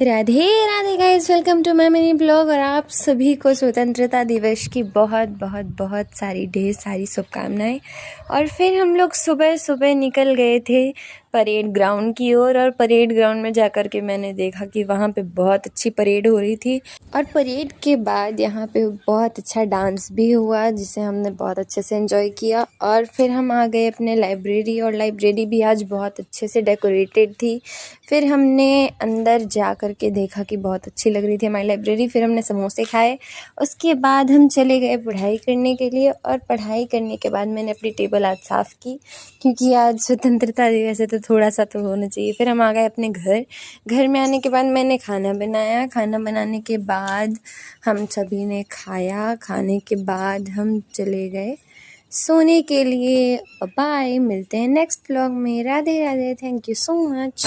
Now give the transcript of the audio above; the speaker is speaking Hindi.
Radhe Radhe guys, welcome to my mini blog. और आप सभी को स्वतंत्रता दिवस की बहुत बहुत बहुत सारी ढेर सारी शुभकामनाएं। और फिर हम लोग सुबह सुबह निकल गए थे परेड ग्राउंड की ओर। और परेड ग्राउंड में जाकर के मैंने देखा कि वहाँ पे बहुत अच्छी परेड हो रही थी। और परेड के बाद यहाँ पे बहुत अच्छा डांस भी हुआ, जिसे हमने बहुत अच्छे से एंजॉय किया। और फिर हम आ गए अपने लाइब्रेरी, और लाइब्रेरी भी आज बहुत अच्छे से डेकोरेटेड थी। फिर हमने अंदर जा कर के देखा कि बहुत अच्छी लग रही थी हमारी लाइब्रेरी। फिर हमने समोसे खाए। उसके बाद हम चले गए पढ़ाई करने के लिए। और पढ़ाई करने के बाद मैंने अपनी टेबल आज साफ़ की, क्योंकि आज स्वतंत्रता दिवस है तो थोड़ा सा तो होना चाहिए। फिर हम आ गए अपने घर। घर में आने के बाद मैंने खाना बनाया। खाना बनाने के बाद हम सभी ने खाया। खाने के बाद हम चले गए सोने के लिए। बाय, मिलते हैं नेक्स्ट व्लॉग में। Radhe Radhe, thank you so much.